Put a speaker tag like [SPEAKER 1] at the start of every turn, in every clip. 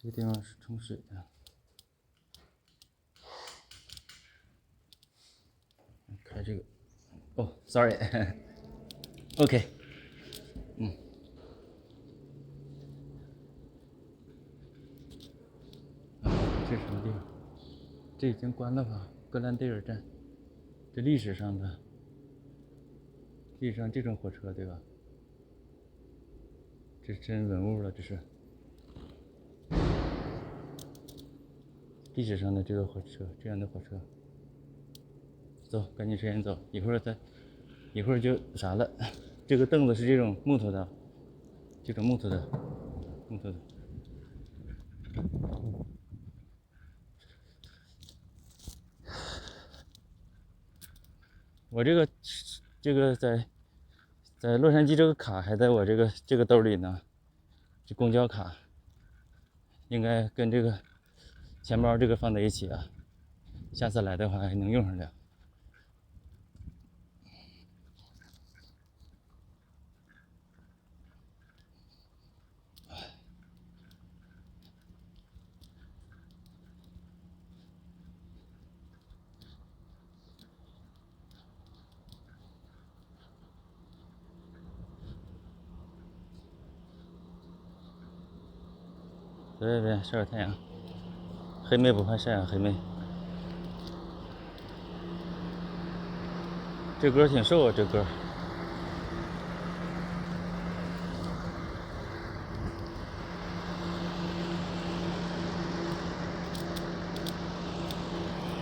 [SPEAKER 1] 这个地方是冲水的。开这个，哦 ，sorry，OK，这是什么地方？这已经关了吧？格兰蒂尔站，这历史上这种火车对吧？这是真文物了，这是历史上的这个火车，这样的火车。走，赶紧时间走，一会儿就啥了。这个凳子是这种木头的，木头的。我这个在洛杉矶这个卡还在我这个兜里呢，这公交卡应该跟这个钱包这个放在一起啊，下次来的话还能用上的。别晒会太阳，黑妹不怕晒啊，黑妹。这歌挺瘦啊，这歌。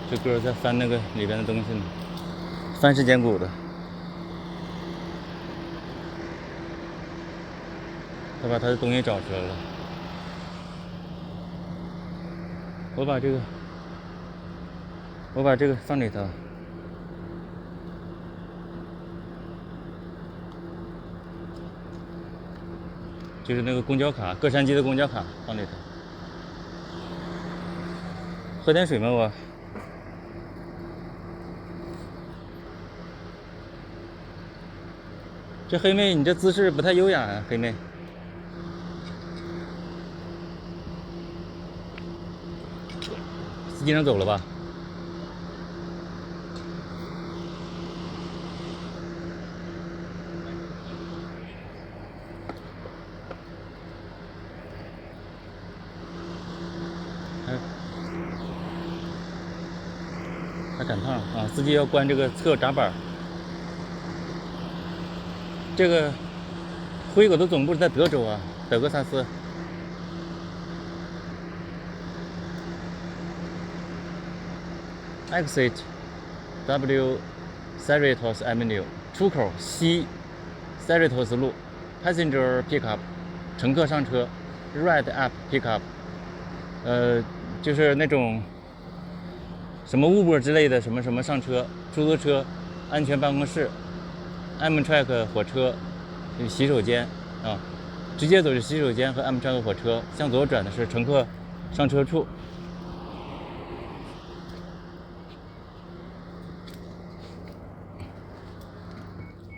[SPEAKER 1] 这歌在翻那个里边的东西呢，翻是坚固的。他把他的东西找出来了。我把这个放里头。就是那个公交卡，洛杉矶的公交卡放里头。喝点水吗我？这黑妹，你这姿势不太优雅呀，黑妹。司机上走了吧？还赶趟啊！司机要关这个侧闸板。这个灰狗的总部在德州啊，德克萨斯。Exit W Cerritos Avenue 出口西 Cerritos 路 Passenger Pickup 乘客上车 Ride Up Pickup 就是那种什么 Uber 之类的什么什么上车出租车安全办公室 Amtrak 火车洗手间啊，直接走是洗手间和 Amtrak 火车，向左转的是乘客上车处。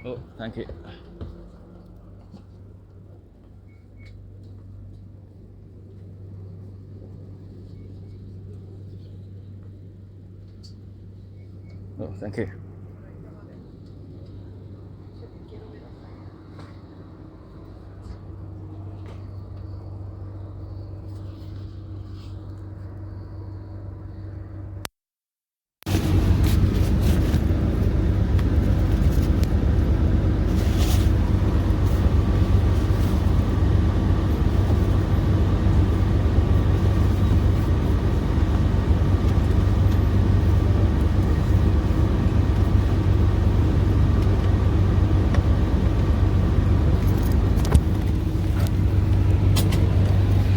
[SPEAKER 1] Oh, thank you. Oh, thank you.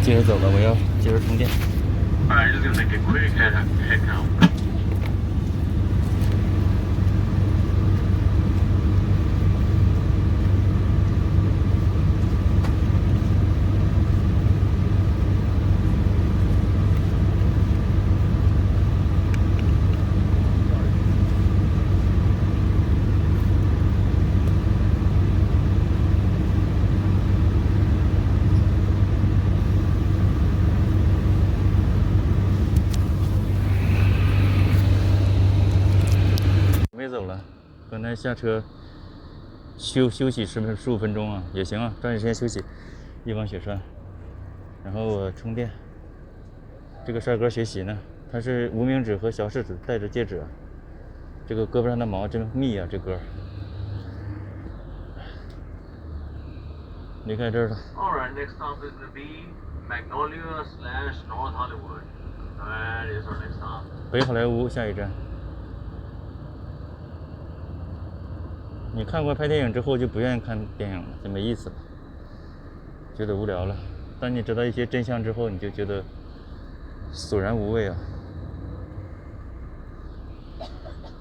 [SPEAKER 1] 接着走吧，我要接着充电。
[SPEAKER 2] Alright, just gonna make a quick head count.
[SPEAKER 1] 来下车休息15分钟啊，也行啊，抓紧时间休息，一往雪山。然后我充电。这个帅哥学习呢，他是无名指和小食指戴着戒指啊，这个胳膊上的毛真密啊，这哥。离开这儿了。
[SPEAKER 2] Alright, next stop is gonna be Magnolia/North Hollywood. That is our next stop.
[SPEAKER 1] 北好莱坞下一站。你看过拍电影之后就不愿意看电影了，就没意思了，觉得无聊了。当你知道一些真相之后，你就觉得索然无味啊。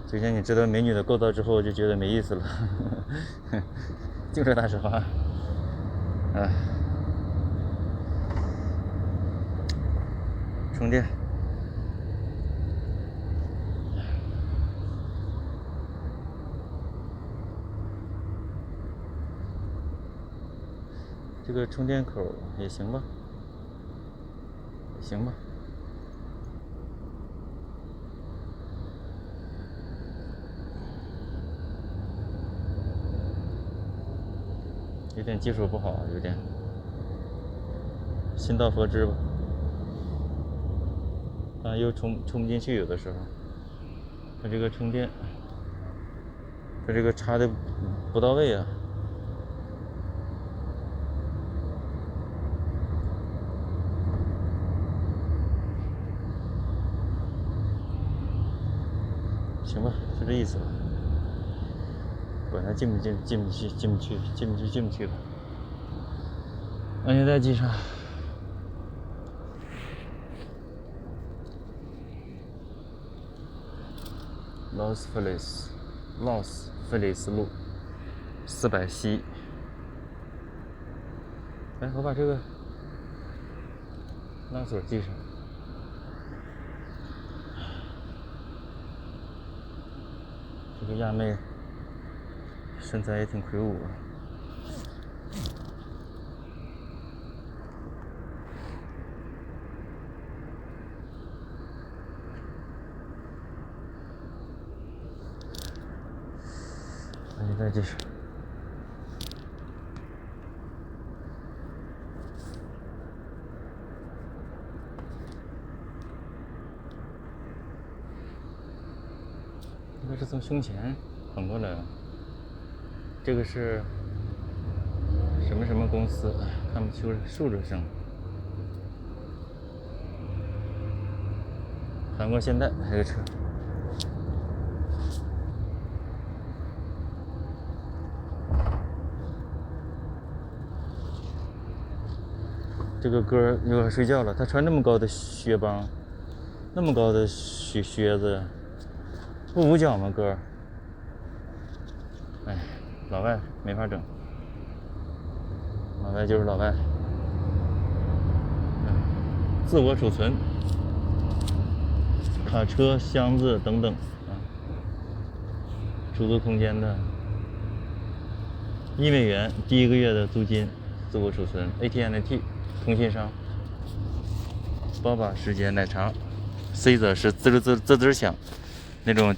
[SPEAKER 1] 就像你知道美女的构造之后，就觉得没意思了。就这大实话。啊，充电。这个充电口也行吧，也行吧。有点技术不好，有点。心到佛知吧。啊，又充不进去，有的时候。它这个充电，它这个插的不到位啊。行吧，就这意思吧。管它进不去吧。安全带系上。劳斯菲利斯路400西。来，我把这个拉锁系上。这个亚妹身材也挺魁梧啊。安全带系上。应该是从胸前横过来了。这个是什么公司？看不清竖着上。韩国现代这个车。这个哥又要睡觉了，他穿那么高的靴帮，那么高的靴子，不捂脚吗哥？哎，老外没法整，老外就是老外。自我储存，卡车、箱子等等啊，出租空间的1美元第1个月的租金，自我储存 AT&T。通信商，爸爸时间奶茶 ，C 的是滋滋响，那种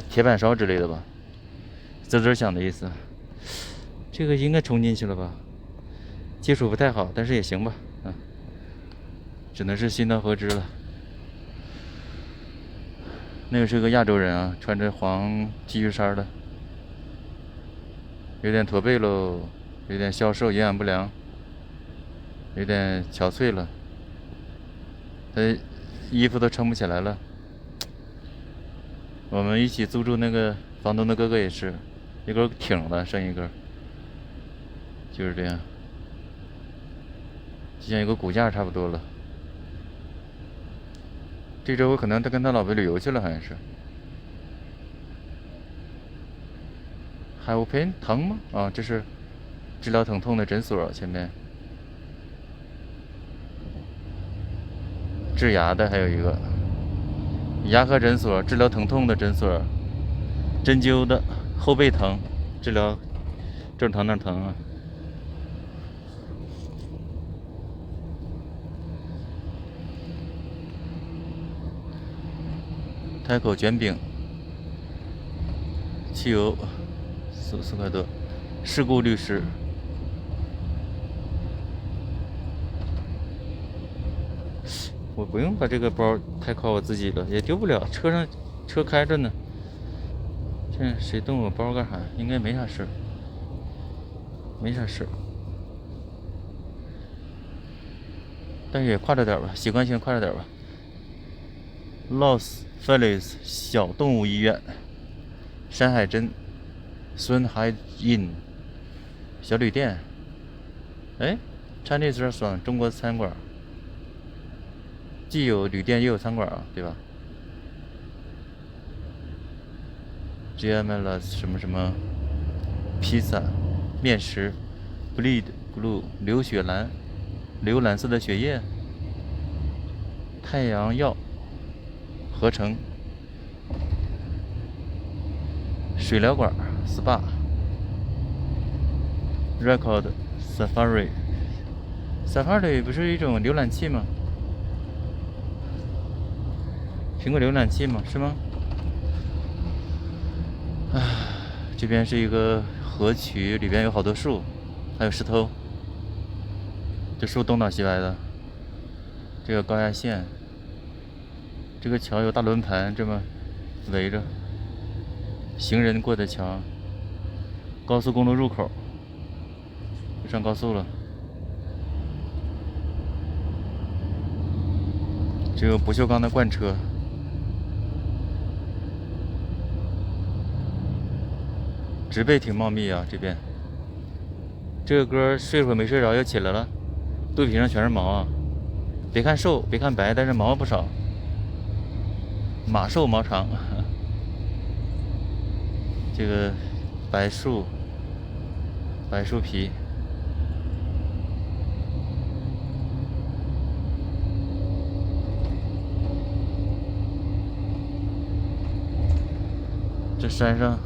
[SPEAKER 1] 铁板烧之类的吧，滋滋响的意思。这个应该充进去了吧？技术不太好，但是也行吧，只能是心到佛知了。那个是个亚洲人啊，穿着黄 T 恤衫的，有点驼背喽，有点消瘦，营养不良。有点憔悴了，他衣服都撑不起来了。我们一起租住那个房东的哥哥也是，一根挺了，剩一根，就是这样，就像一个骨架差不多了。这周可能他跟他老婆旅游去了，好像是。Helpin 疼吗？啊，这是治疗疼痛的诊所，前面。治牙的还有一个牙科诊所，治疗疼痛的诊所，针灸的，后背疼，治疗这儿疼那儿疼啊。泰口卷饼，7汽油4块多，事故律师。我不用把这个包太靠我自己了，也丢不了，车开着呢。这谁动我包干啥？应该没啥事，没啥事。但是也快着点吧，习惯性快着点吧。Los Feliz 小动物医院，山海镇孙海 Inn 小旅店。哎 ，Chinese restaurant 中国餐馆，既有旅店又有餐馆啊，对吧 ？Gemelas 什么什么披萨、面食 ，Bleed Blue 流血蓝。流蓝色的血液，太阳药合成，水疗馆 SPA Record Safari 不是一种浏览器吗？苹果浏览器吗？是吗？这边是一个河渠，里边有好多树，还有石头。这树东倒西歪的，这个高压线，这个桥有大轮盘这么围着，行人过的桥，高速公路入口，上高速了，这个不锈钢的罐车，植被挺茂密啊，这边，这个歌睡会儿没睡着又起来了。肚皮上全是毛啊！别看瘦，别看白，但是毛不少。马瘦毛长。这个白树皮，这山上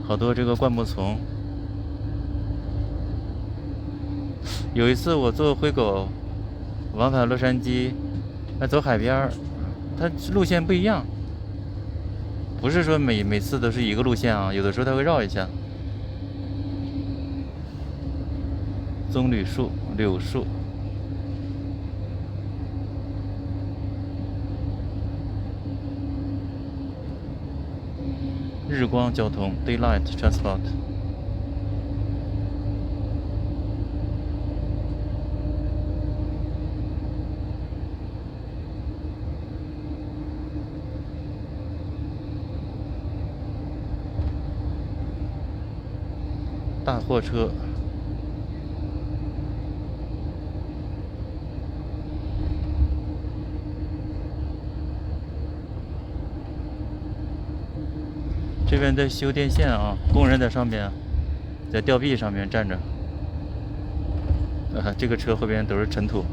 [SPEAKER 1] 好多这个灌木丛。有一次我坐灰狗往返洛杉矶，走海边儿，它路线不一样，不是说每次都是一个路线啊，有的时候它会绕一下。棕榈树、柳树，日光交通 （Daylight Transport）。大货车，这边在修电线啊，工人在上面，在吊臂上面站着。这个车后边都是尘土。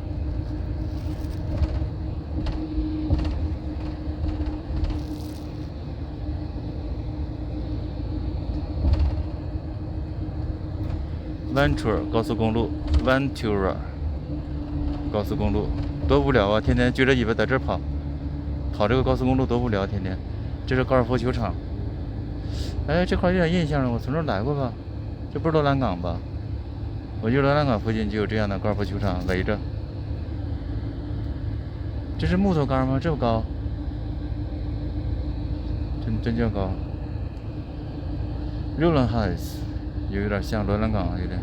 [SPEAKER 1] Ventura 高速公路 ，Ventura 高速公路多无聊啊！天天撅着尾巴在这儿跑这个高速公路多无聊！天天，这是高尔夫球场。哎，这块有点印象了，我从这儿来过吧？这不是罗兰港吧？我记得罗兰港附近就有这样的高尔夫球场围着。这是木头杆吗？这么高？真叫高。Rowland Heights 有点像罗兰港，有点。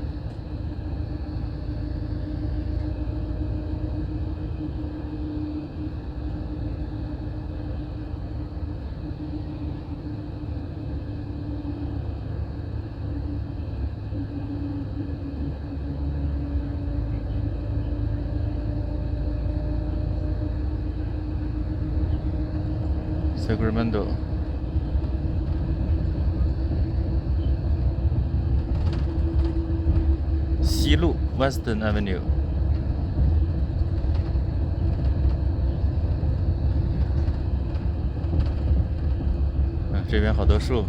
[SPEAKER 1] Sacramento。西路 Western Avenue。这边好多树，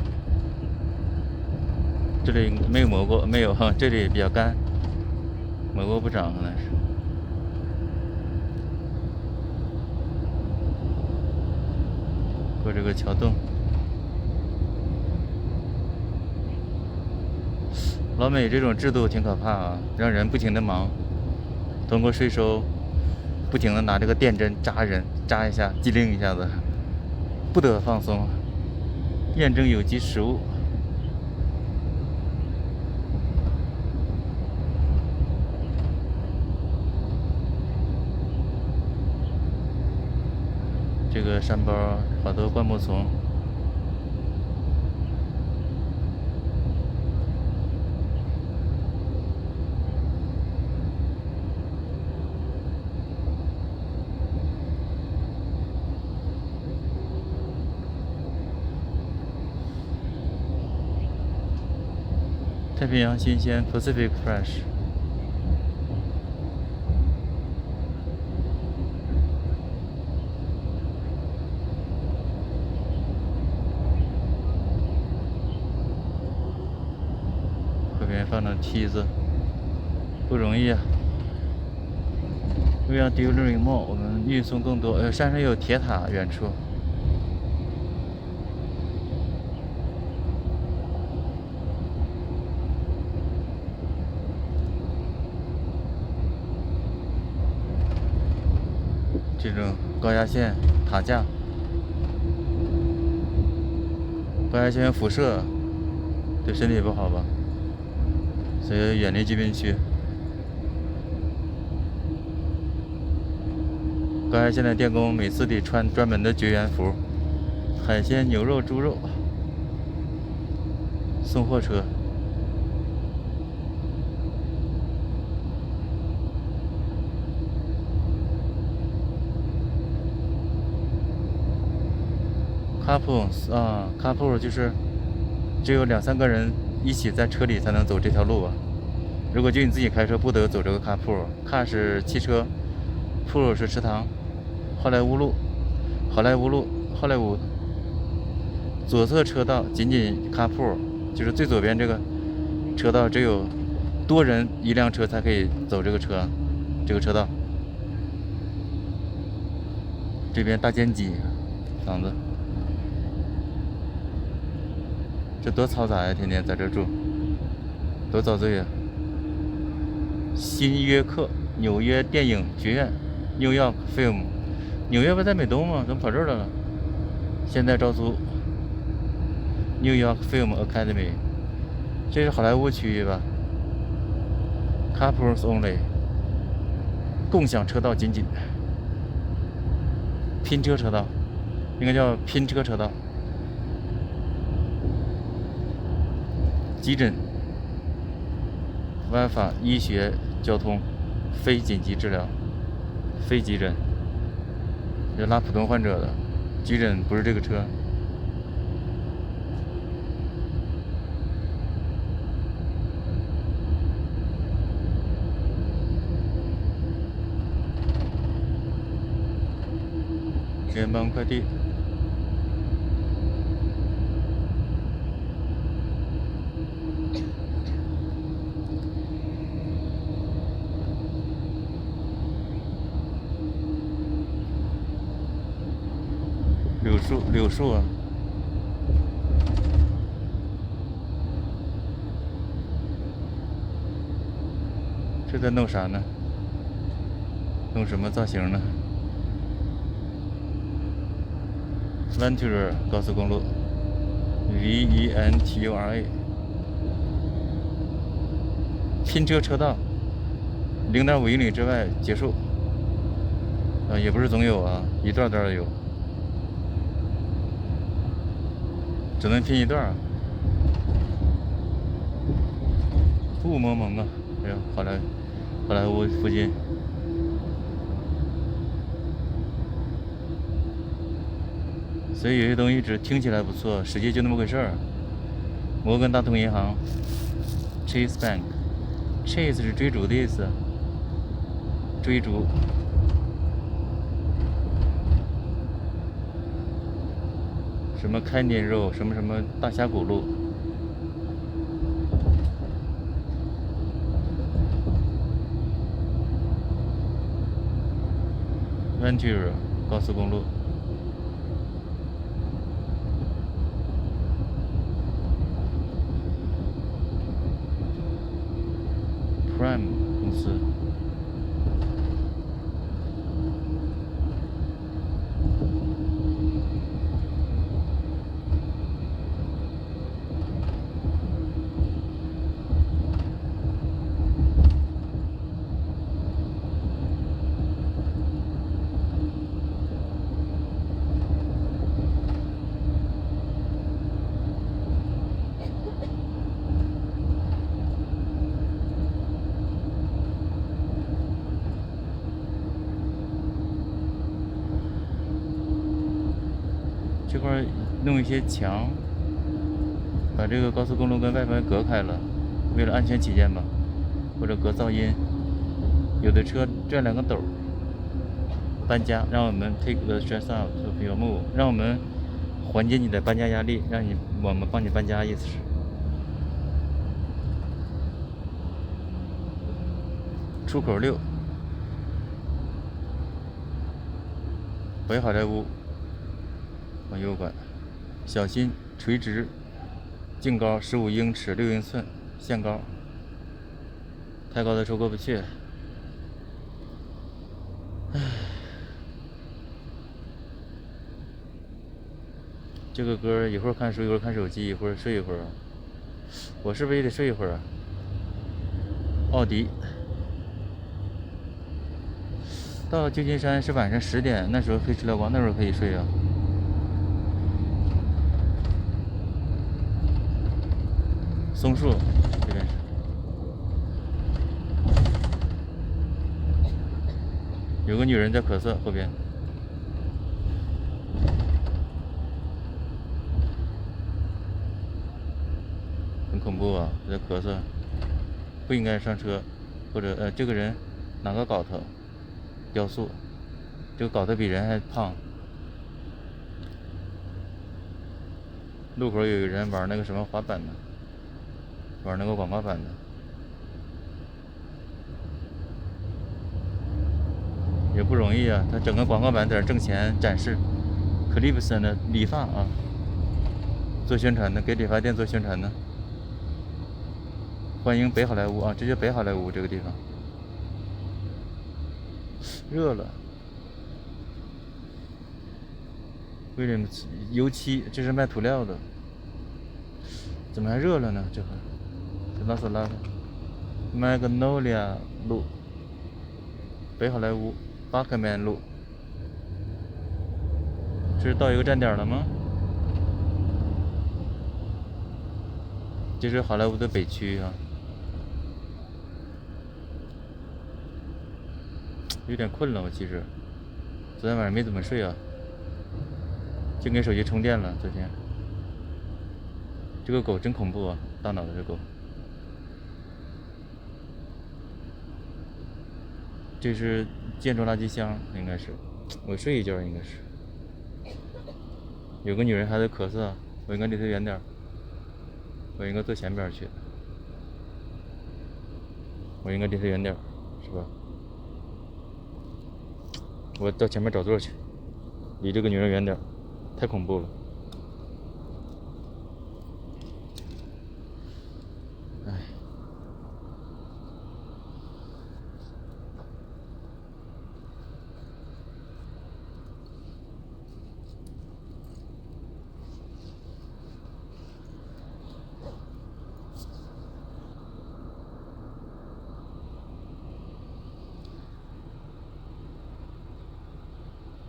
[SPEAKER 1] 这里没有蘑菇，没有哈，这里比较干，蘑菇不长，可能是。过这个桥洞。老美这种制度挺可怕啊，让人不停的忙，通过税收不停的拿这个电针扎人，扎一下，机灵一下子，不得放松。验证有机食物。这个山包好多灌木丛。太平洋新鲜 Pacific Fresh。后边放了梯子，不容易啊。We are delivering more， 我们运送更多。山上有铁塔，远处。这种高压线塔架，高压线辐射对身体不好吧，所以远离居民区。高压线的电工每次得穿专门的绝缘服。海鲜、牛肉、猪肉，送货车。carpool 啊 ，carpool 就是只有2-3个人一起在车里才能走这条路啊。如果就你自己开车，不得走这个 carpool。car 是汽车 ，pool 是池塘。好莱坞路，好莱坞左侧车道仅仅 carpool， 就是最左边这个车道只有多人一辆车才可以走这个车道。这边大间脊房子。这多嘈杂呀！天天在这住，多遭罪呀！新约克纽约电影学院 ，New York Film， 纽约不在美东吗？怎么跑这儿来了？现在招租 New York Film Academy， 这是好莱坞区域吧 ？Couples only， 共享车道仅仅，拼车车道，应该叫拼车车道。急诊、WiFi、医学、交通、非紧急治疗、非急诊，这拉普通患者的，急诊不是这个车。联邦快递。柳树啊，这在弄啥呢？弄什么造型呢 ？Ventura 高速公路 ，Ventura， 拼车车道，0.5英里之外结束。也不是总有啊，一段段的有。只能拼一段啊，雾蒙蒙啊！哎呀，好莱坞附近，所以有些东西只听起来不错，实际就那么回事儿。摩根大通银行 ，Chase Bank，Chase 是追逐的意思，追逐。什么开年肉，什么什么大峡谷路，Ventura 高速公路。Prime 公司。这块弄一些墙，把这个高速公路跟外面隔开了，为了安全起见吧，或者隔噪音。有的车这两个斗搬家，让我们 take the stress out of your move， 让我们缓解你的搬家压力，我们帮你搬家意思是。出口6，北好莱坞。往右拐，小心垂直，净高15英尺6英寸，限高，太高的车过不去。唉，这个歌一会儿看书，一会儿看手机，一会儿睡一会儿。我是不是也得睡一会儿啊？奥迪到旧金山是晚上10点，那时候黑吃了光，那时候可以睡啊。松树这边是，有个女人在咳嗽，后边很恐怖啊，在咳嗽，不应该上车，或者这个人哪个镐头雕塑，这个镐头比人还胖。路口有一个人玩那个什么滑板呢，玩那个广告板的，也不容易啊。他整个广告板在这挣钱展示。克利夫森的理发啊，做宣传的，给理发店做宣传的。欢迎北好莱坞啊，这就北好莱坞这个地方。热了。威廉姆斯油漆，这是卖涂料的。怎么还热了呢？这会儿，这拉索拉的，Magnolia 路，北好莱坞，巴克曼路。这是到一个站点了吗？这是好莱坞的北区啊。有点困了，我其实昨天晚上没怎么睡啊，就给手机充电了。昨天这个狗真恐怖啊，大脑的这狗。这是建筑垃圾箱，应该是我睡一觉应该是。有个女人还在咳嗽，我应该离她远点，我应该坐前边去，我应该离她远点，是吧？我到前面找座去，离这个女人远点，太恐怖了。哎，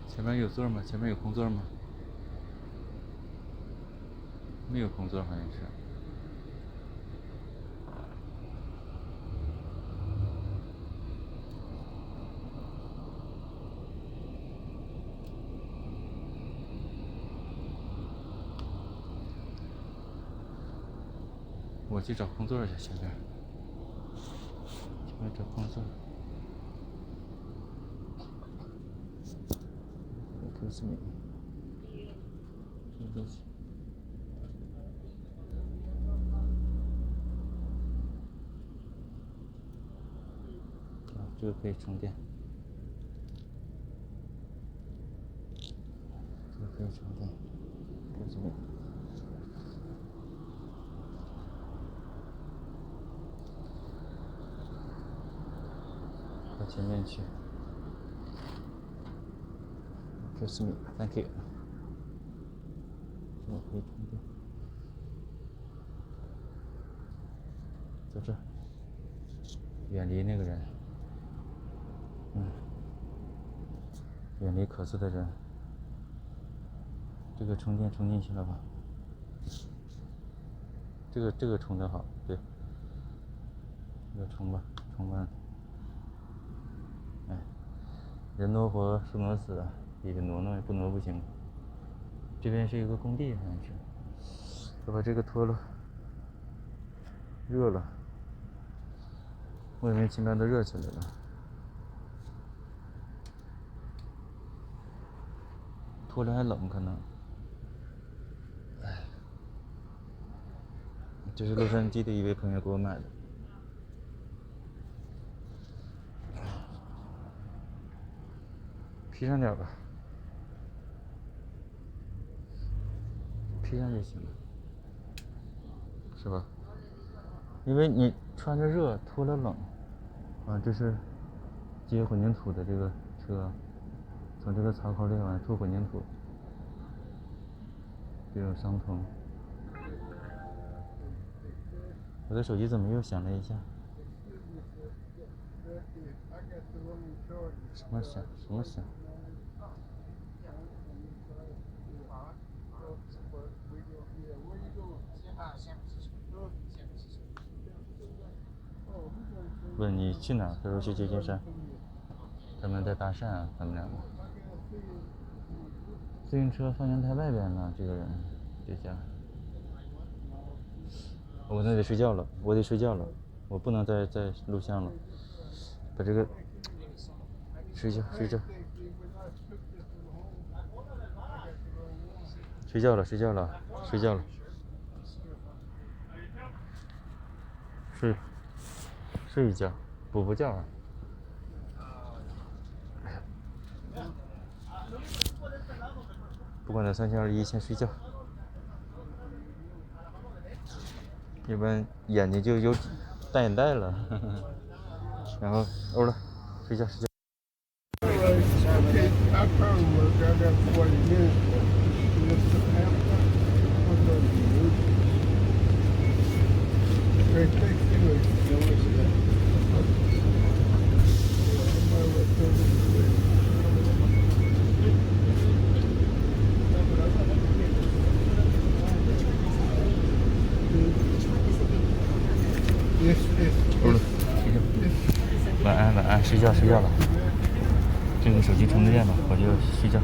[SPEAKER 1] 前面有座吗？前面有空座吗？没有空座，好像是。我去找空座去，前面找空座。我告诉你，这东西。这个可以充电，这个可以充电，告诉你。到前面去。Excuse me, thank you。我可以充电。在这儿，远离那个人。远离可思的人。这个充电充进去了吧？这个充的好，对。这个充吧，充完。哎，人挪活，树挪死啊！得挪挪，不挪不行。这边是一个工地，好像是。我把这个脱了，热了，莫名其妙的热起来了。脱了还冷，可能。这是洛杉矶的一位朋友给我买的。披上点吧，披上就行了，是吧？因为你穿着热，脱了冷。这是接混凝土的这个车，从这个槽口里往吐混凝土，这种伤痛。我的手机怎么又响了一下？什么响？什么响？问你去哪儿？他说去旧金山。他们在搭讪啊，他们两个。自行车放阳台外边了，这个人，这家。我那得睡觉了，我得睡觉了，我不能再录像了。把这个睡觉。睡觉了。睡一觉，补觉啊。不管它3021，先睡觉，要不然眼睛就有大眼袋了。然后欧了，睡觉。晚安，睡觉了。这个手机充着电了，我就睡觉。